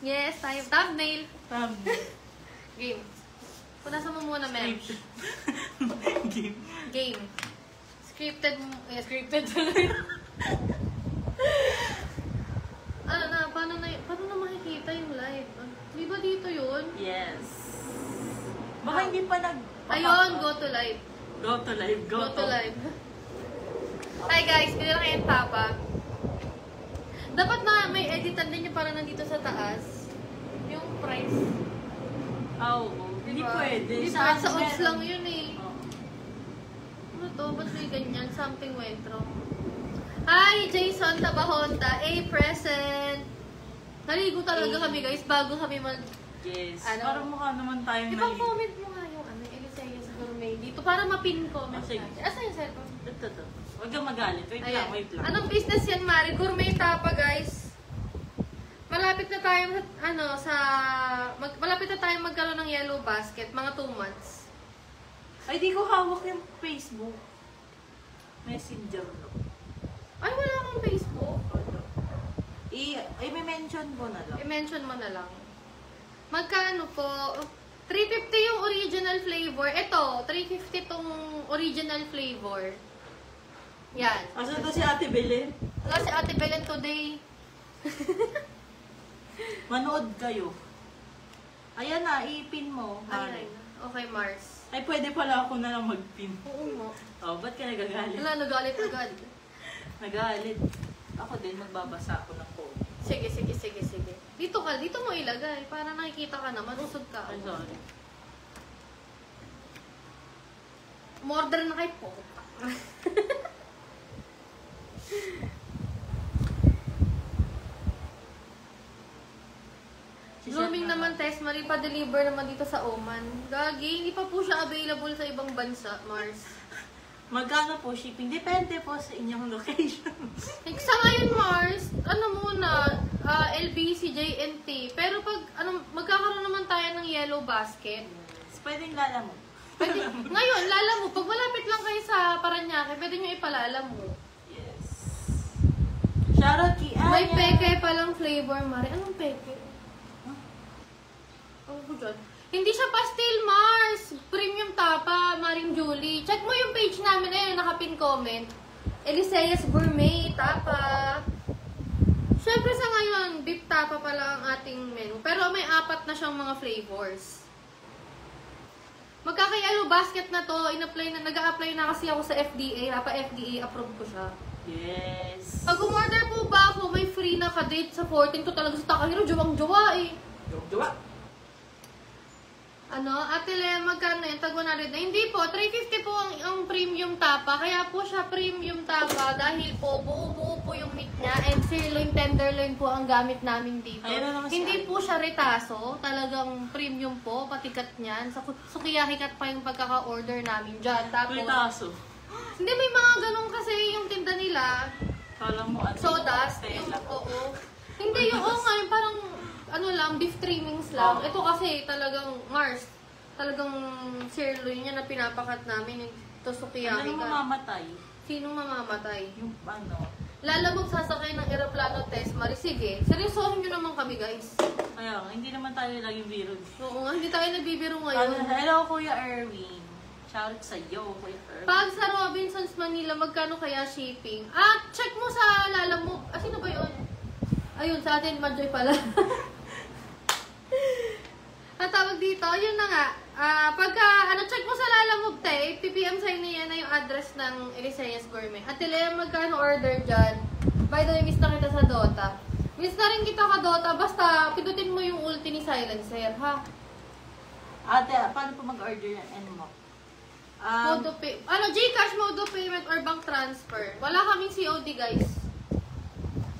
Yes, tayo. Thumbnail. Game. Punasan mo muna, ma'am. Game. Game. Scripted mo. Eh, scripted. Ano na, paano na makikita yung live? Di ba dito yun? Yes. Baka hindi pa Ayun, go to live. Go to live. Go to live. Hi guys, pinila kayo yung tapa. Dapat na may editan din yung parang nandito sa taas. Yung price. Oo. Hindi pwede. Hindi pa, sa odds meron? lang yun eh. Ano to? Ba't may ganyan? Something went wrong. Hi, Jason Tabahonta. Present. Naligo talaga kami guys bago kami mag... Yes. Ano? Parang mukha naman tayong Di ba comment mo nga yung Elisea sa gourmet dito para mapin comment sige. natin. Asa yung cellphone? Ito. Huwag kang magalit. Wait lang. Anong business yan, Mari? Gourmet tapa, guys. Malapit na tayo, malapit na tayo magkaroon ng yellow basket. Mga 2 months. Ay, di ko hawak yung Facebook. Messenger. Ay, wala akong Facebook. I-mention ko na lang. I-mention mo na lang. Magkano po? 350 yung original flavor. Ito, 350 tong original flavor. Yan. Asan to si Ate Belen? Wala si Ate Belen today. Manood kayo. Ayan na, ipin mo. Ayan. Okay, Mars. Ay, pwede pala ako na lang mag-pin. Oo mo. Oh, ba't ka nagagalit? Wala, nagalit agad. Nagalit. Ako din, magbabasa ako ng code. Sige. Dito mo ilagay. Para nakikita ka naman, usog ka. Ay, sorry. Umorder na kay po. Blooming naman, Tess Marie, pa-deliver naman dito sa Oman. Gagi, hindi pa po siya available sa ibang bansa, Mars. Magkano po shipping? Depende po sa inyong location. Sa ngayon, Mars, ano muna, LBC, JNT. Pero pag, magkakaroon naman tayo ng yellow basket. Pwedeng lala mo. Pwede, ngayon, lala mo, pag malapit lang kayo sa Paranaque, pwede nyo ipalala mo. Yes. Shoutout kay Aya. May peke palang flavor, Mari. Anong peke? Hindi siya pastel, Mars. Premium tapa, Maring Julie. Check mo yung page namin na yun, nakapin comment. Elisea's Gourmet Tapa. Siyempre sa ngayon, beef tapa pala ang ating menu. Pero may 4 na siyang mga flavors. Magkakayalo basket na to. Nag-a-apply na kasi ako sa FDA. FDA approve ko siya. Yes. Pag umorder po ba ako, may free na ka-date sa 14 to talaga sa Takahiro. Jowang-jowa eh. Jowa. Ate Le, magkano yun? Tag 100 na. Hindi po, 350 po ang premium tapa. Kaya po siya premium tapa dahil po buo-buo po yung meat niya and sirloin, tenderloin po ang gamit namin dito. Hindi po siya retaso. Talagang premium po, patikat niyan. Sukiyaki-kat pa yung pagkaka-order namin dyan. Tapos, retaso. Hindi, may mga ganun kasi yung tinda nila. Kala mo at Sodas. Oo. Hindi, yung ngayon parang beef trimmings lang. Ito kasi talagang Mars. Talagang sirloin niya na pinapakat namin. Ito sukiyaki ka. Ano mamamatay? Sinong mamamatay? Yung ano? Lalabog sasakay ng aeroplano, Tess Marie. Sige, seryosohin nyo naman kami, guys. Kaya hindi naman tayo laging biro. Oo nga, hindi tayo nagbibiro ngayon. Hello, Kuya Erwin. Shoutout sa iyo, Kuya Erwin. Pag sa Robinsons Manila, magkano kaya shipping? Check mo sa Lalamove. Sino ba yun? Ayun, sa atin, Madjoy pala. Ang tawag dito, yun na nga. Check mo sa Lalamove, PPM sa'yo na yan na yung address ng Elisea's Gourmet. At Lea, magkano order dyan? By the way, miss na kita sa Dota. Miss na rin kita ka Dota, basta pindutin mo yung ulti ni Silencer, ha? Ate, paano po mag-order yan? Ano mo? Mode of pay. Gcash mode of payment or bank transfer. Wala kaming COD, guys.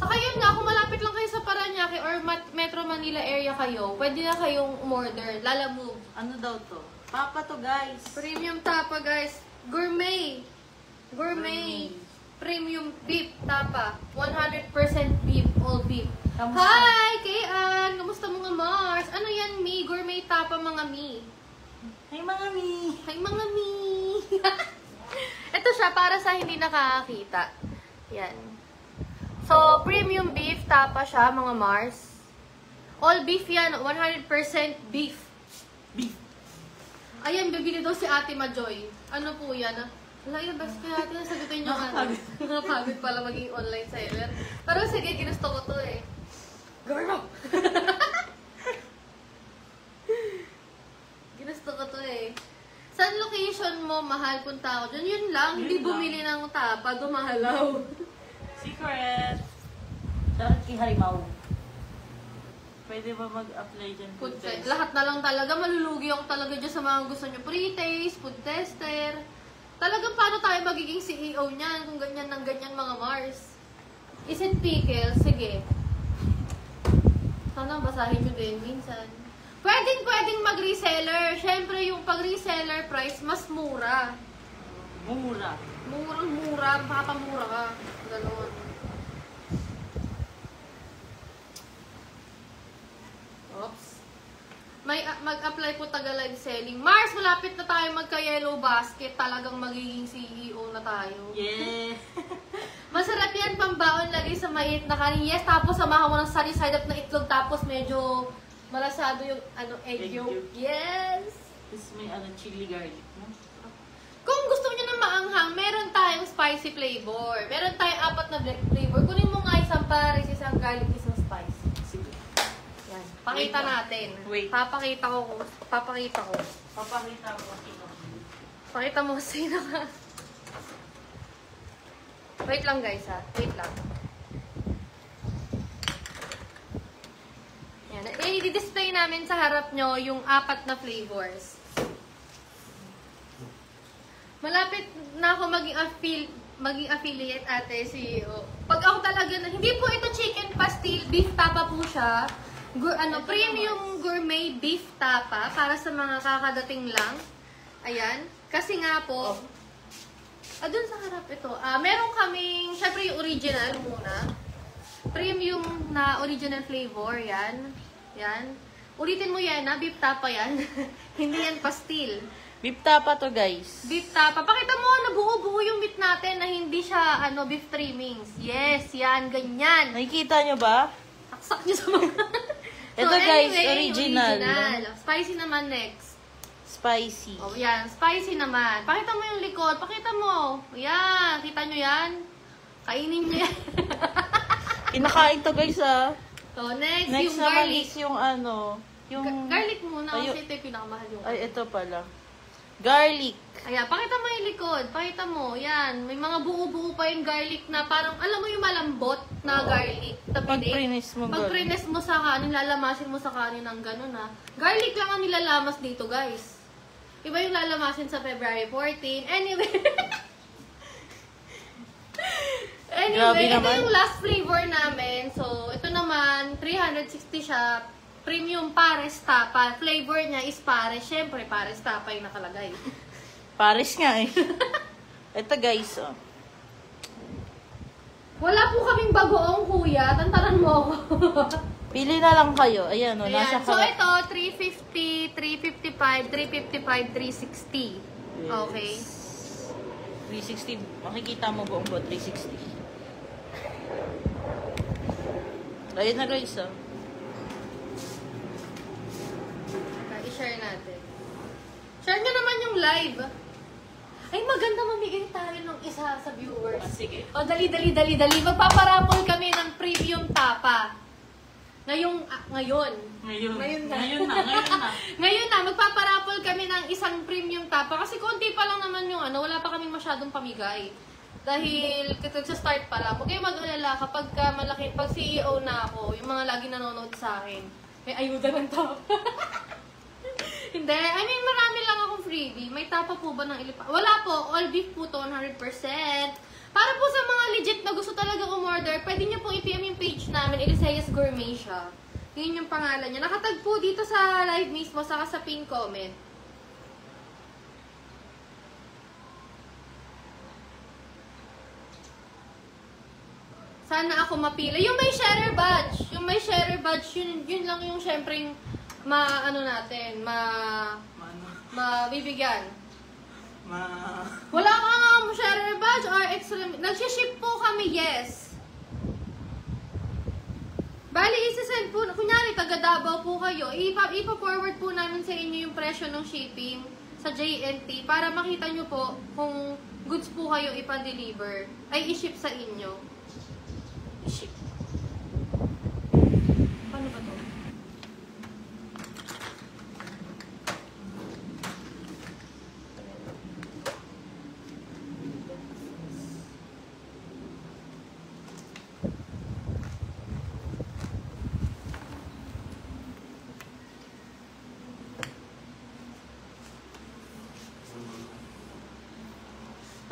Saka yun nga, kung malapit lang kayo sa Paranaque or Metro Manila area kayo, pwede na kayong umorder. Lalamove. Ano daw to? Papa to, guys. Premium tapa, guys. Gourmet. Premium beef tapa. 100% beef, all beef. Kamusta? Hi, Kayan! Kamusta mga Mars? Ano yan, Mi? Gourmet tapa, mga Mi. Hey, mga Mi! Hi, mga Mi! Ito siya, para sa hindi nakakakita. Yan. So, premium beef tapa siya, mga Mars. All beef yan, 100% beef. Beef. Ayan, bibili daw si Ate Majoy. Ano po yan? Wala yung best kaya natin sagutin yung ano. Nakapagod pala maging online seller. Pero sige, ginusto ko to eh. Girl! Ginusto ko to eh. Saan location mo, mahal, punta ako dyan? Yun lang, hindi Yun lang. bumili ng tapa, dumahalaw. Secret. Dapat kay Harimaw. Pwede ba mag-apply dyan? Food test. Lahat na lang talaga, malulugi ako talaga dyan sa mga gusto nyo. Pre-taste, food tester. Talagang paano tayo magiging CEO niyan kung ganyan ng ganyan mga Mars? Is it pickle? Sige. Sana basahin nyo din minsan. Pwedeng mag-reseller. Siyempre, yung pag-reseller price, mas mura. Mura. Murang-mura, makapamura ka. Ganon. Oops. Mag-apply po taga live selling. Mars, malapit na tayo magka-yellow basket. Talagang magiging CEO na tayo. Yeah. Masarap yan, pambaon lagi sa mait na kanin. Yes, tapos samahan mo ng sunny side up na itlog. Tapos medyo malasado yung egg Egg yolk. yolk. Yes! Tapos may chili garlic, no? Kung gusto niyo na maanghang, meron tayong spicy flavor. Meron tayong 4 na flavor. Kunin mo nga isang pares, isang garlic, isang spicy. Sige. Yan. Pakita Wait lang. natin. Wait. Papakita ko. Papakita ko kung sino. Pakita mo sino ka. Wait lang guys ha. Wait lang. Yan. I-display namin sa harap nyo yung 4 na flavors. Malapit na ako maging affiliate ate CEO. Pag ako talaga na, hindi po ito chicken pastil, beef tapa po siya. Premium gourmet beef tapa para sa mga kakadating lang. Ayan. Kasi nga po, dun sa harap ito. Meron kaming, syempre yung original muna. Premium na original flavor, yan. Yan. Ulitin mo yan, beef tapa yan. Hindi yan pastil. Beef tapa to, guys. Beef tapa. Pakita mo, nabuo-buo yung meat natin na hindi siya, beef trimmings. Yes, yan, ganyan. Nakikita nyo ba? Saksak niyo sa mga... Ito, guys, original. Spicy naman next. Spicy. Oh, yan. Spicy naman. Pakita mo yung likod. Pakita mo. Yan. Kita nyo yan? Kainin nyo yan. Kinakain to, guys, ah. So, next Next yung naman garlic. is yung yung... Garlic muna Ayo. kasi ito yung pinakamahal yung... Ay, ito pala. Garlic. Ayan, pakita mo yung likod. Pakita mo. Yan. May mga buo-buo pa yung garlic na parang, alam mo yung malambot na garlic. Pag-prines mo, Pag prines mo sa kanin, lalamasin mo sa kanin ng ganun ha. Garlic lang ang nilalamas dito guys. Iba yung lalamasin sa February 14. Anyway. Grabe Ito naman. yung last flavor namin. So, ito naman, 360 siya. Premium Pares Tapa. Flavor niya is Pares. Siyempre, Pares Tapa yung nakalagay. Paris nga eh. Ito, guys, oh. Wala po kaming bagoong kuya. Tantanan mo ako. Pili na lang kayo. Ayan, oh, nasa Ayan. So, harap. ito, 350, 355, 355, 360. Yes. Okay. 360. Makikita mo buong po, 360. Ayun na, guys, oh. I-share natin. Share nyo naman yung live. Ay, maganda mamigay tayo ng isa sa viewers. Sige. O, dali. Magpaparapol kami ng premium tapa. Ngayon na. Ngayon na, magpaparapol kami ng isang premium tapa. Kasi konti pa lang naman yung wala pa kaming masyadong pamigay. Dahil, sa start pa lang. Huwag kayong mag-alala kapag malaki, pag CEO na ako, yung mga lagi nanonood sa akin, may ayuda ng tapa. Hindi. I mean, marami lang akong freebie. May tapa po ba ng ilipa? Wala po. All beef po to, 100%. Para po sa mga legit na gusto talaga umorder, pwede nyo pong i-PM yung page namin. Elisayas Gourmet siya. Yun yung pangalan niya. Nakatag po dito sa live mismo, saka sa pin comment. Sana ako mapila. Yung may sharer badge. Yung may sharer badge, yun lang yung syempre natin, mabibigyan. Wala kang sharer badge or extra. Nagsiship po kami, yes. Bali, isa-send po, kunyari, taga Davao po kayo, ipa-forward po namin sa inyo yung presyo ng shipping sa JNT para makita nyo po kung goods po kayo ipa-deliver, ay i-ship sa inyo. Shit. Paano ba to?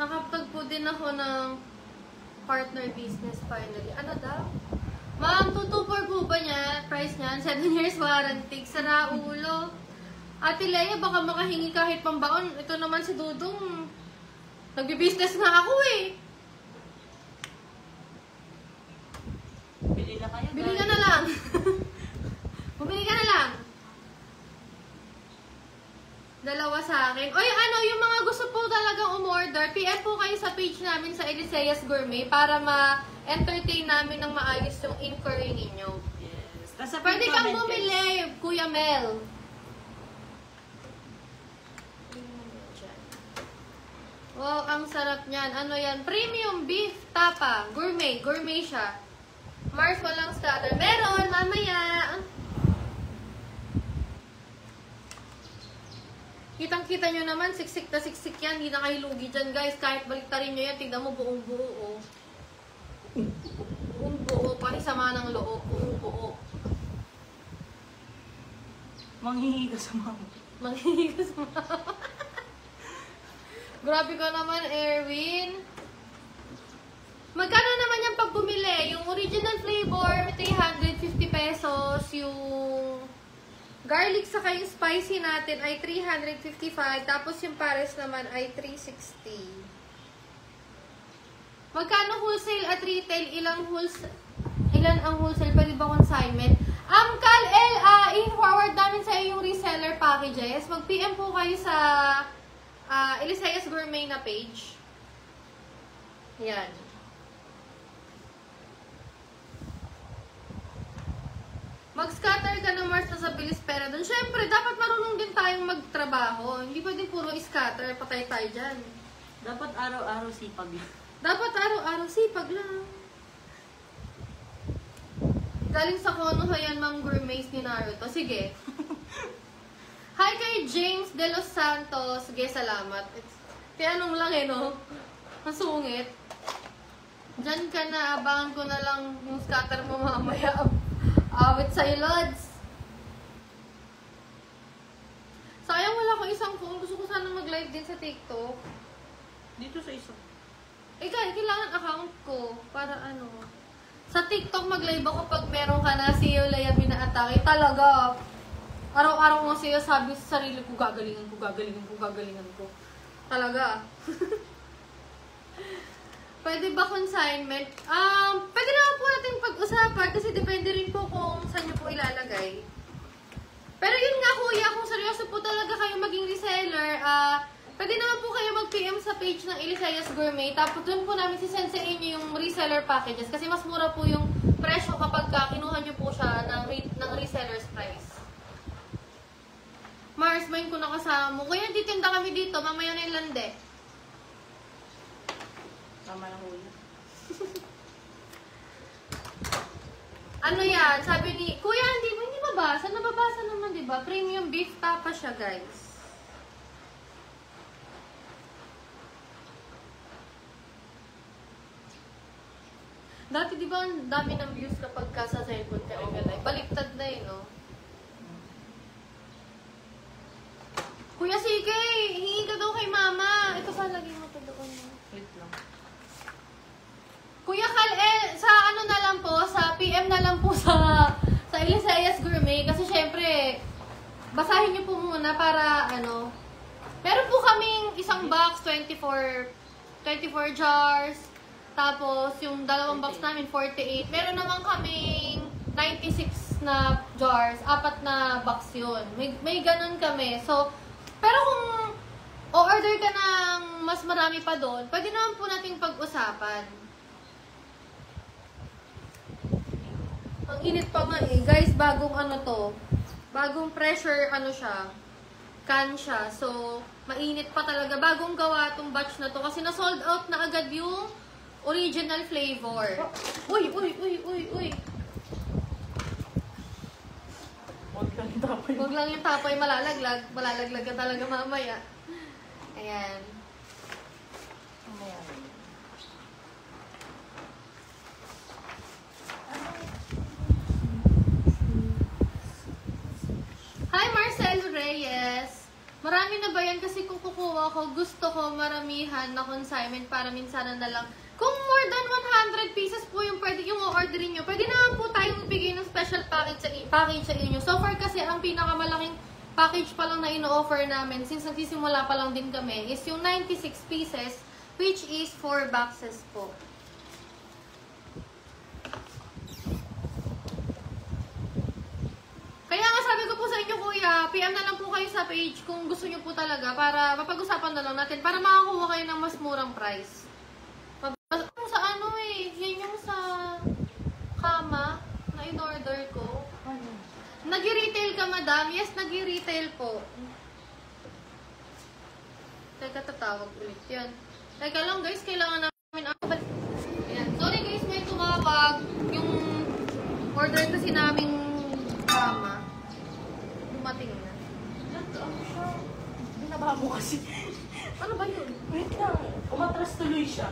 Nakapagpo din ako ng partner business finally. Ano daw? Ma'am, 224 po ba niya? Price niyan? 7 years warranty. Sara ulo. Ate Leia, baka makahingi kahit pambaon. Ito naman si Dudong. Nagbi-business nga ako eh. Bili na kayo. Bili ka na lang. Bumili ka na lang. Dalawa sa akin. Oy, ano, yung mga gusto po talagang umorder, PM po kayo sa page namin sa Eliseas Gourmet para ma-entertain namin ng maayos yung inquiry ninyo. Yes. Tas sa Pwede kang comment, bumili, Kuya Mel. Wow, ang sarap niyan. Ano yan? Premium beef tapa. Gourmet. Gourmet siya. Mars, walang starter. Meron, mamaya. Kitang-kita nyo naman, siksik na siksik yan. Hindi na kayo lugi dyan, guys. Kahit baliktarin nyo yan, tignan mo buong buo, oh. Buong buo, pati sama ng loob. Buong buo. Manghihi ka sa mama. Manghihigas mo. Grabe ka naman, Erwin. Magkano naman yung pag bumili? Yung original flavor, 350 pesos. Yung garlic saka yung spicy natin ay 355. Tapos yung pares naman ay 360. Magkano wholesale at retail? Ilan ang wholesale? Pwede ba consignment? Kal L, i-forward namin sa iyo yung reseller packages. Mag-PM po kayo sa Eliseas Gourmet na page. Yan. Mag-scatter ka ng Mars sa bilis pera doon. Siyempre, dapat marunong din tayong magtrabaho. Hindi pwedeng puro scatter, patay tayo dyan. Dapat araw-araw sipag. Dapat araw-araw sipag lang. Galing sa Konoha yan, Ma'am Gourmets ni Naruto. Sige. Hi kay James De Los Santos. Sige, salamat. Tiyanong lang eh, no? Masungit. Diyan ka na, abangan ko na lang yung scatter mo mamaya. Awit sa'yo, Lods. Sayang wala ko isang phone. Gusto ko sana mag-live din sa TikTok. Dito sa isa. Kailangan account ko. Para ano. Sa TikTok mag-live ako pag meron ka na si Leia bina-atake. Talaga. Araw-araw mo siya sabi sa sarili ko, gagalingan ko. Talaga. Pwede ba consignment? Pwede naman po natin pag-usapan kasi depende rin po kung saan nyo po ilalagay. Pero yun nga kuya, kung seryoso po talaga kayo maging reseller, pwede naman po kayo mag-PM sa page ng Eliseas Gourmet. Tapos doon po namin sisend sa inyo yung reseller packages kasi mas mura po yung presyo kapag kinuha nyo po siya ng reseller's price. Mars, main ko nakasama mo. Kuya, titinda kami dito. Mamaya na yung lande. Tama lang huli. Ano yan? Sabi ni, Kuya, hindi mabasa. Nababasa naman, di ba? Premium beef tapa siya, guys. Dati, di ba, ang dami ng views kapag ka sa cellphone ka nag-live? Baliktad na yun, no? Kuya CK, hingi ka daw kay mama. Ito pa, lagay mo to doon. Wait lang. Kuya Kal, sa ano na lang po, sa PM na lang po sa Eliseas Gourmet. Kasi syempre, basahin niyo po muna para ano. Meron po kaming isang box, 24 jars. Tapos, yung dalawang box namin, 48. Meron naman kaming 96 na jars. 4 na box yun. May ganun kami. So, pero kung o-order ka ng mas marami pa doon, pwede naman po natin pag-usapan. Ang init pa nga eh. Guys, bagong ano to. Bagong pressure, ano siya. Can siya. So, mainit pa talaga. Bagong gawa tong batch na to. Kasi na-sold out na agad yung original flavor. Uy, uy, uy, uy, uy. Huwag lang yung tapay. Huwag lang yung tapoy malalaglag. Malalaglag ka talaga mamaya. Ayan. Mamaya rin. Hi, Marcel Reyes! Marami na ba yan? Kasi kung kukuha ko, gusto ko maramihan na consignment para minsan na lang. Kung more than 100 pieces po yung pwede yung orderin nyo, pwede naman po tayong bigay ng special package sa inyo. So far kasi, ang pinakamalaking package pa lang na ino-offer namin, since nagsisimula pa lang din kami, is yung 96 pieces, which is 4 boxes po. Kaya nga sabi ko po sa inyo, kuya, PM na lang po kayo sa page kung gusto nyo po talaga para mapag-usapan na lang natin para makakuha kayo ng mas murang price. Sa ano eh, yan yung sa kama na in-order ko. Ano? Nag-retail ka, madam? Yes, nag-retail po. Teka, tatawag ulit yan. Teka lang guys, kailangan namin Ayan. Sorry guys, may tumawag. Yung order kasi naming kama. Dumating na. Ano siya? Binabaha mo kasi. Ano ba yun? Wait lang. Umatras tuloy siya.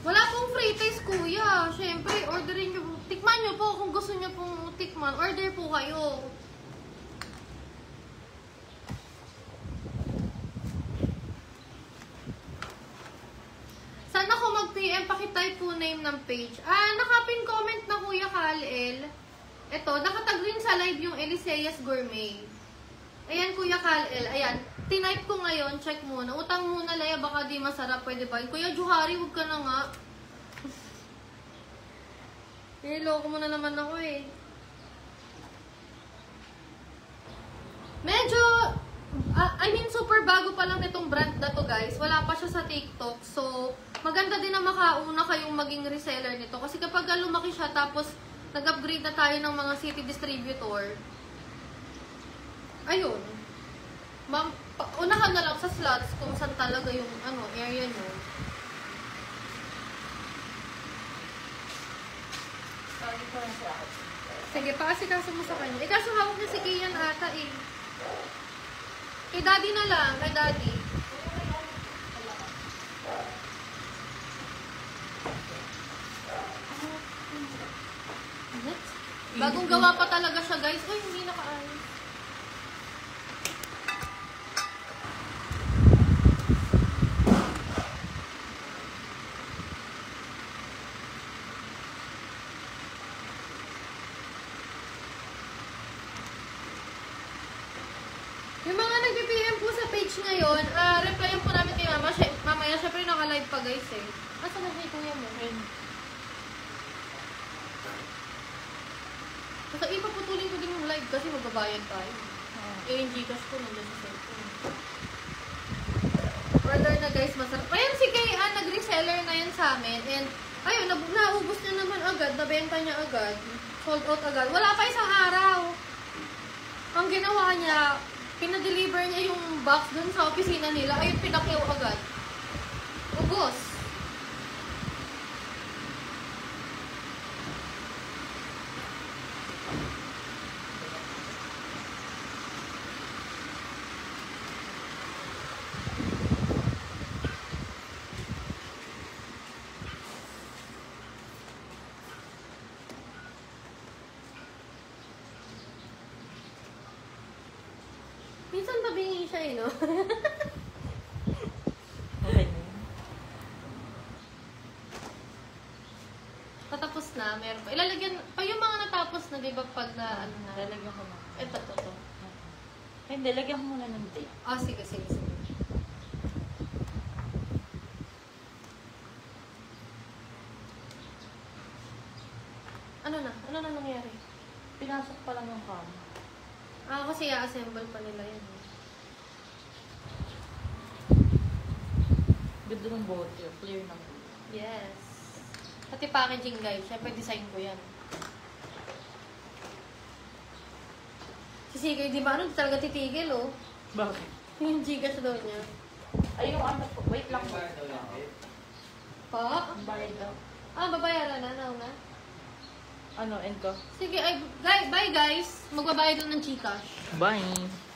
Wala pong free taste, kuya. Siyempre, orderin nyo. Tikman nyo po kung gusto nyo pong tikman. Order po kayo. Sana ko mag-PM, pakitype po name ng page. Nakapin comment na Kuya Kal-El. Ito, nakatag rin sa live yung Eliseas Gourmet. Ayan, Kuya Kal-El. Ayan, tinype ko ngayon. Check muna. Utang muna, Laya. Baka di masarap. Pwede ba? Kuya Juhari, huwag ka na nga. Niloko mo na naman ako eh. Medyo, super bago pa lang nitong brand na to, guys. Wala pa siya sa TikTok. So, maganda din na makauna kayong maging reseller nito. Kasi kapag lumaki siya, tapos nag-upgrade na tayo ng mga city distributor, ayun. Unahan na lang sa slots kung saan talaga yung area nyo. Sorry ko na siya. Sige, paasikaso mo sa kanya. Kaso hawak niya si Kian ata eh. Kay daddy na lang, kay daddy. Bagong gawa pa talaga siya, guys. Uy, hindi nakaayos. Yung mga nag-PM po sa page ngayon, replyan po namin kay mama. Mamaya, syempre naka-live pa, guys eh. Asa na si kuya mo? Basta ipaputulin ko din yung live kasi magbabayad tayo. Eh, yung Gcash ko nandiyan sa cellphone. Order na guys, masarap. Ayan si Kay nag-reseller na yan sa amin. And, ayun, naubos niya naman agad. Nabenta niya agad. Sold out agad. Wala pa isang araw. Ang ginawa niya, pinadeliver niya yung box dun sa opisina nila. Ayun, pinakyaw agad. Ubos. Minsan tabingi siya eh, no? Okay na yun. Patapos na, meron pa. Ilalagyan, pa yung mga natapos na, di ba, pag na, ano na. Lalagyan ko na. Ito. Hindi, lagyan ko muna ng tape. Sige. Ano na nangyari? Pinasok pa lang yung cam. Kasi i-assemble pa nila yan. Ganda ng bote, clear ng bote. Yes. Pati packaging guys, syempre design ko yan. Si Sige, di ba ano, talaga titigil oh. Bakit? Yung Gcash daw niya. Ay, yung ano po. Wait lang po. Pa? Bayad daw. Ah, babayaran na, na. Ano, end ko? Sige, ay, bye guys. Magbabayad lang ng Gcash. Bye!